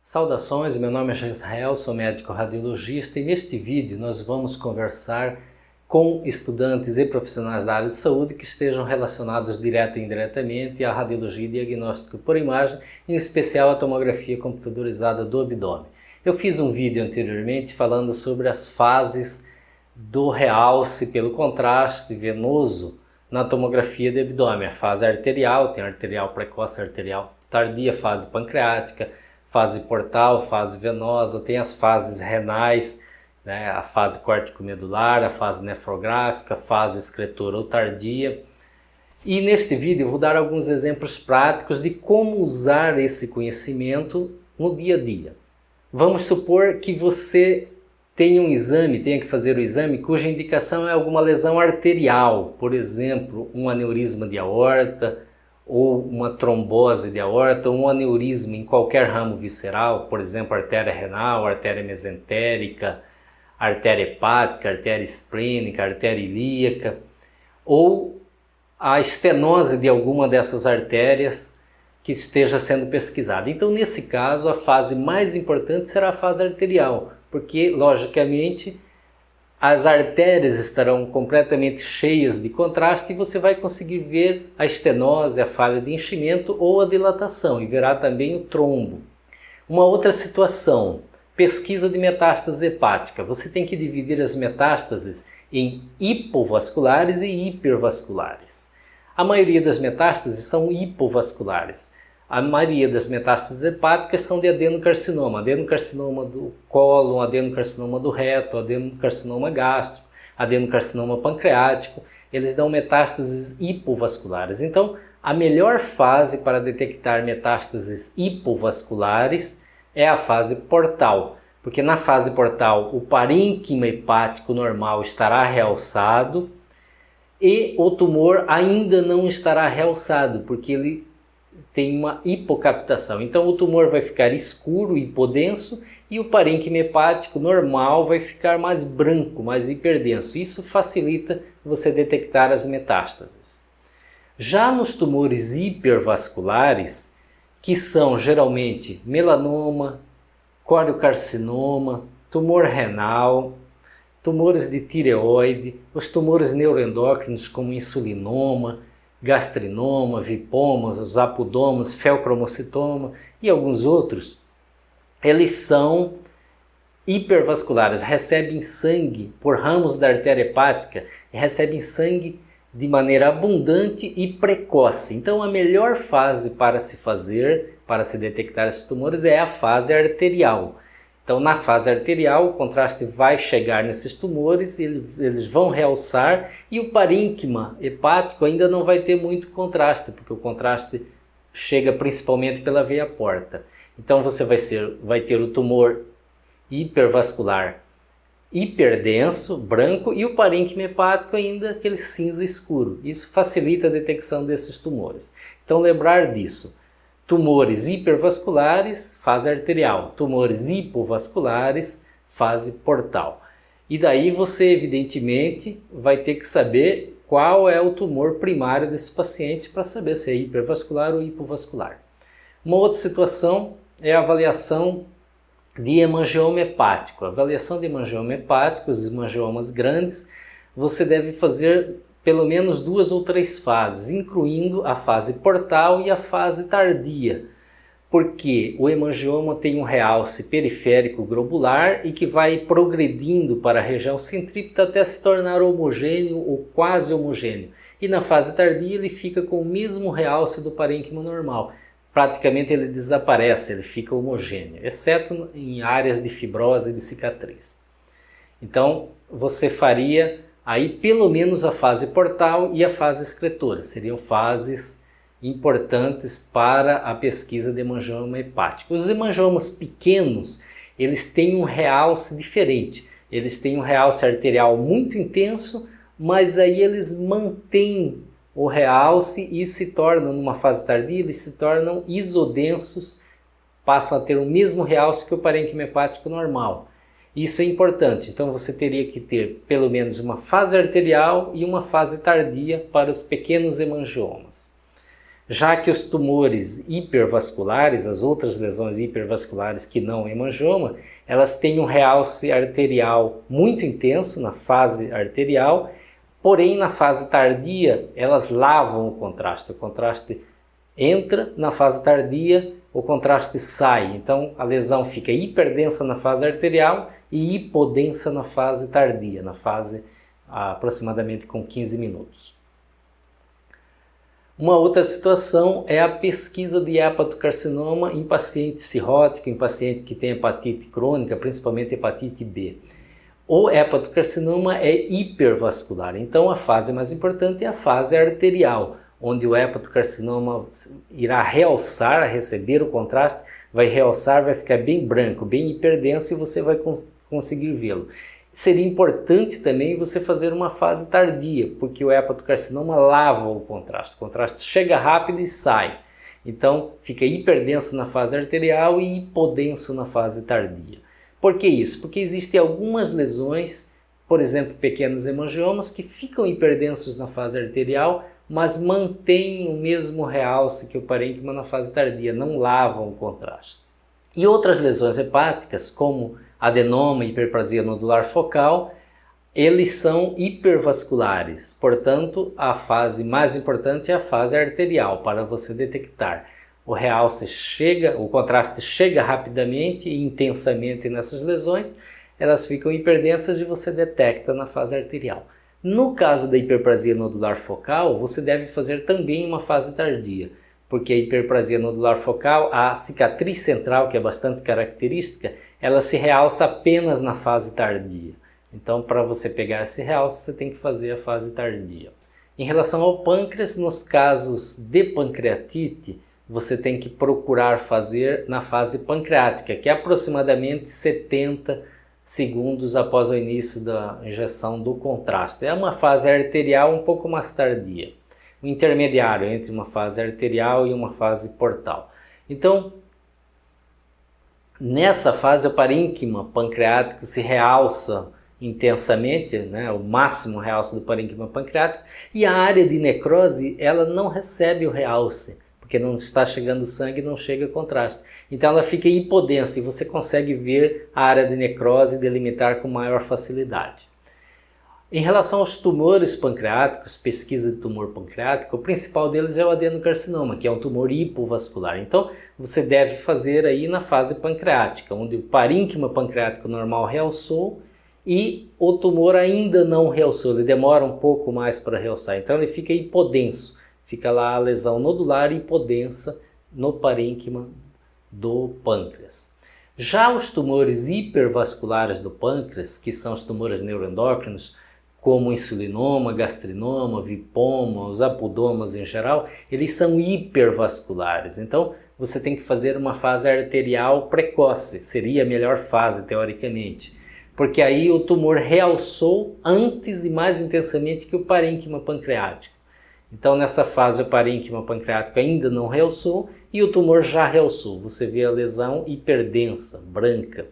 Saudações, meu nome é Israel, sou médico radiologista e neste vídeo nós vamos conversar com estudantes e profissionais da área de saúde que estejam relacionados direta e indiretamente à radiologia e diagnóstico por imagem, em especial a tomografia computadorizada do abdômen. Eu fiz um vídeo anteriormente falando sobre as fases do realce pelo contraste venoso na tomografia de abdômen. A fase arterial, tem arterial precoce, arterial tardia, fase pancreática, fase portal, fase venosa, tem as fases renais, né, a fase córtico-medular, a fase nefrográfica, a fase excretora ou tardia. E neste vídeo eu vou dar alguns exemplos práticos de como usar esse conhecimento no dia a dia. Vamos supor que você tenha que fazer o exame cuja indicação é alguma lesão arterial, por exemplo, um aneurisma de aorta, ou uma trombose de aorta, ou um aneurisma em qualquer ramo visceral, por exemplo, artéria renal, artéria mesentérica, artéria hepática, artéria esplênica, artéria ilíaca, ou a estenose de alguma dessas artérias que esteja sendo pesquisada. Então, nesse caso, a fase mais importante será a fase arterial, porque, logicamente, as artérias estarão completamente cheias de contraste e você vai conseguir ver a estenose, a falha de enchimento ou a dilatação e verá também o trombo. Uma outra situação, pesquisa de metástase hepática. Você tem que dividir as metástases em hipovasculares e hipervasculares. A maioria das metástases são hipovasculares. A maioria das metástases hepáticas são de adenocarcinoma, adenocarcinoma do cólon, adenocarcinoma do reto, adenocarcinoma gástrico, adenocarcinoma pancreático. Eles dão metástases hipovasculares. Então, a melhor fase para detectar metástases hipovasculares é a fase portal, porque na fase portal o parênquima hepático normal estará realçado e o tumor ainda não estará realçado, porque ele tem uma hipocaptação. Então o tumor vai ficar escuro, hipodenso, e o parênquima hepático normal vai ficar mais branco, mais hiperdenso. Isso facilita você detectar as metástases. Já nos tumores hipervasculares, que são geralmente melanoma, coriocarcinoma, tumor renal, tumores de tireoide, os tumores neuroendócrinos como insulinoma, gastrinoma, vipomas, apodomas, feocromocitoma e alguns outros, eles são hipervasculares, recebem sangue por ramos da artéria hepática, recebem sangue de maneira abundante e precoce. Então a melhor fase para se detectar esses tumores é a fase arterial. Então, na fase arterial, o contraste vai chegar nesses tumores, eles vão realçar e o parênquima hepático ainda não vai ter muito contraste, porque o contraste chega principalmente pela veia porta. Então, você vai ter o tumor hipervascular hiperdenso, branco, e o parênquima hepático ainda aquele cinza escuro. Isso facilita a detecção desses tumores. Então, lembrar disso. Tumores hipervasculares, fase arterial. Tumores hipovasculares, fase portal. E daí você, evidentemente, vai ter que saber qual é o tumor primário desse paciente para saber se é hipervascular ou hipovascular. Uma outra situação é a avaliação de hemangioma hepático. A avaliação de hemangioma hepático, os hemangiomas grandes, você deve fazer pelo menos 2 ou 3 fases, incluindo a fase portal e a fase tardia, porque o hemangioma tem um realce periférico globular e que vai progredindo para a região centrípeta até se tornar homogêneo ou quase homogêneo. E na fase tardia ele fica com o mesmo realce do parênquima normal. Praticamente ele desaparece, ele fica homogêneo, exceto em áreas de fibrose e de cicatriz. Então você faria aí pelo menos a fase portal e a fase excretora, seriam fases importantes para a pesquisa de hemangioma hepático. Os hemangiomas pequenos, eles têm um realce diferente, eles têm um realce arterial muito intenso, mas aí eles mantêm o realce e se tornam, numa fase tardia, eles se tornam isodensos, passam a ter o mesmo realce que o parênquima hepático normal. Isso é importante, então você teria que ter pelo menos uma fase arterial e uma fase tardia para os pequenos hemangiomas. Já que os tumores hipervasculares, as outras lesões hipervasculares que não hemangioma, elas têm um realce arterial muito intenso na fase arterial, porém na fase tardia elas lavam o contraste entra na fase tardia, o contraste sai, então a lesão fica hiperdensa na fase arterial e hipodensa na fase tardia, na fase aproximadamente com 15 minutos. Uma outra situação é a pesquisa de hepatocarcinoma em paciente cirrótico, em paciente que tem hepatite crônica, principalmente hepatite B. O hepatocarcinoma é hipervascular, então a fase mais importante é a fase arterial, onde o hepatocarcinoma irá realçar, receber o contraste, vai realçar, vai ficar bem branco, bem hiperdenso e você vai conseguir vê-lo. Seria importante também você fazer uma fase tardia, porque o hepatocarcinoma lava o contraste chega rápido e sai. Então fica hiperdenso na fase arterial e hipodenso na fase tardia. Por que isso? Porque existem algumas lesões, por exemplo, pequenos hemangiomas, que ficam hiperdensos na fase arterial, mas mantêm o mesmo realce que o parênquima na fase tardia, não lavam o contraste. E outras lesões hepáticas, como adenoma e hiperplasia nodular focal, eles são hipervasculares, portanto a fase mais importante é a fase arterial para você detectar. O realce chega, o contraste chega rapidamente e intensamente nessas lesões, elas ficam hiperdensas e você detecta na fase arterial. No caso da hiperplasia nodular focal, você deve fazer também uma fase tardia, porque a hiperplasia nodular focal, a cicatriz central, que é bastante característica, ela se realça apenas na fase tardia. Então, para você pegar esse realce, você tem que fazer a fase tardia. Em relação ao pâncreas, nos casos de pancreatite, você tem que procurar fazer na fase pancreática, que é aproximadamente 70 segundos após o início da injeção do contraste. É uma fase arterial um pouco mais tardia, um intermediário entre uma fase arterial e uma fase portal. Então, nessa fase o parênquima pancreático se realça intensamente, né, o máximo realce do parênquima pancreático, e a área de necrose ela não recebe o realce, porque não está chegando sangue, não chega contraste. Então ela fica hipodensa e você consegue ver a área de necrose e delimitar com maior facilidade. Em relação aos tumores pancreáticos, pesquisa de tumor pancreático, o principal deles é o adenocarcinoma, que é um tumor hipovascular. Então você deve fazer aí na fase pancreática, onde o parênquima pancreático normal realçou e o tumor ainda não realçou, ele demora um pouco mais para realçar, então ele fica hipodenso. Fica lá a lesão nodular hipodensa no parênquima do pâncreas. Já os tumores hipervasculares do pâncreas, que são os tumores neuroendócrinos, como insulinoma, gastrinoma, vipoma, os apodomas em geral, eles são hipervasculares. Então você tem que fazer uma fase arterial precoce, seria a melhor fase teoricamente, porque aí o tumor realçou antes e mais intensamente que o parênquima pancreático. Então nessa fase o parênquima pancreático ainda não realçou e o tumor já realçou. Você vê a lesão hiperdensa, branca.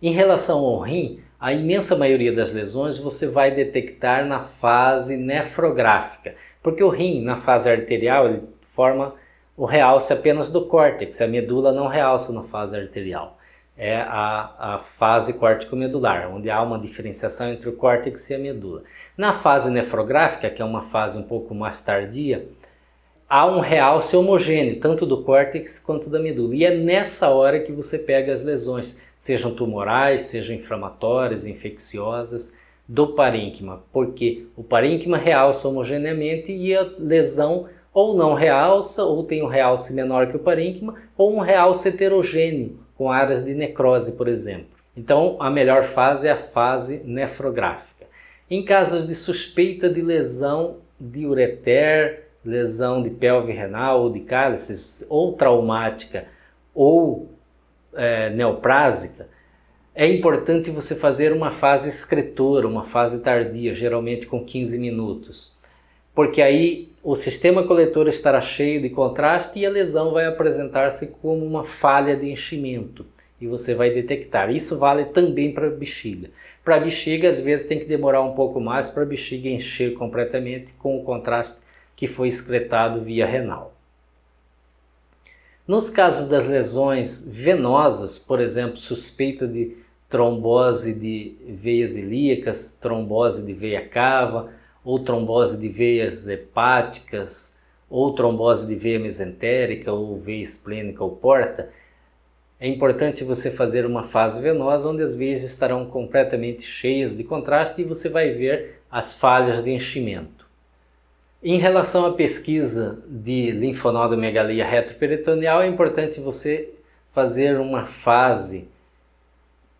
Em relação ao rim, a imensa maioria das lesões você vai detectar na fase nefrográfica, porque o rim na fase arterial ele forma o realce apenas do córtex, a medula não realça na fase arterial. É a fase córtico-medular, onde há uma diferenciação entre o córtex e a medula. Na fase nefrográfica, que é uma fase um pouco mais tardia, há um realce homogêneo, tanto do córtex quanto da medula. E é nessa hora que você pega as lesões, sejam tumorais, sejam inflamatórias, infecciosas, do parênquima, porque o parênquima realça homogeneamente e a lesão ou não realça, ou tem um realce menor que o parênquima, ou um realce heterogêneo, com áreas de necrose, por exemplo. Então, a melhor fase é a fase nefrográfica. Em casos de suspeita de lesão de ureter, lesão de pelve renal ou de cálices, ou traumática, ou neoplásica, é importante você fazer uma fase excretora, uma fase tardia, geralmente com 15 minutos. Porque aí o sistema coletor estará cheio de contraste e a lesão vai apresentar-se como uma falha de enchimento e você vai detectar. Isso vale também para a bexiga. Para a bexiga, às vezes tem que demorar um pouco mais para a bexiga encher completamente com o contraste que foi excretado via renal. Nos casos das lesões venosas, por exemplo, suspeita de trombose de veias ilíacas, trombose de veia cava, ou trombose de veias hepáticas, ou trombose de veia mesentérica, ou veia esplênica ou porta, é importante você fazer uma fase venosa onde as veias estarão completamente cheias de contraste e você vai ver as falhas de enchimento. Em relação à pesquisa de linfonodomegalia retroperitoneal, é importante você fazer uma fase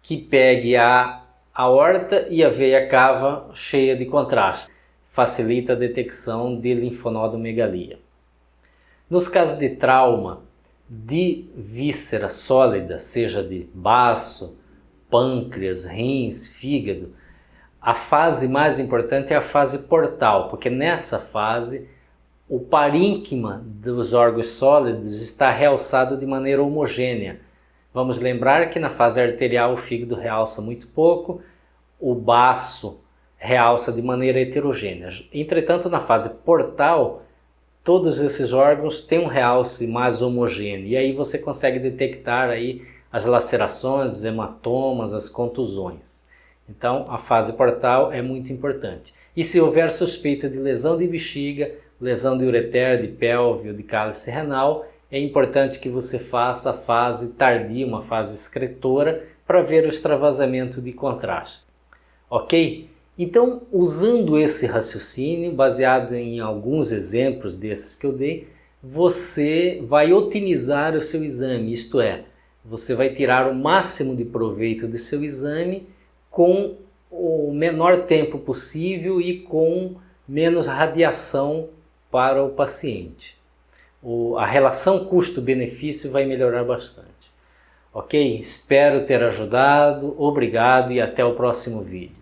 que pegue a aorta e a veia cava cheia de contraste. Facilita a detecção de linfonodomegalia. Nos casos de trauma de víscera sólida, seja de baço, pâncreas, rins, fígado, a fase mais importante é a fase portal, porque nessa fase o parênquima dos órgãos sólidos está realçado de maneira homogênea. Vamos lembrar que na fase arterial o fígado realça muito pouco, o baço realça de maneira heterogênea. Entretanto, na fase portal, todos esses órgãos têm um realce mais homogêneo e aí você consegue detectar aí as lacerações, os hematomas, as contusões. Então, a fase portal é muito importante. E se houver suspeita de lesão de bexiga, lesão de ureter, de pelve ou de cálice renal, é importante que você faça a fase tardia, uma fase excretora, para ver o extravasamento de contraste. Ok? Então, usando esse raciocínio, baseado em alguns exemplos desses que eu dei, você vai otimizar o seu exame, isto é, você vai tirar o máximo de proveito do seu exame com o menor tempo possível e com menos radiação para o paciente. A relação custo-benefício vai melhorar bastante. Ok? Espero ter ajudado, obrigado e até o próximo vídeo.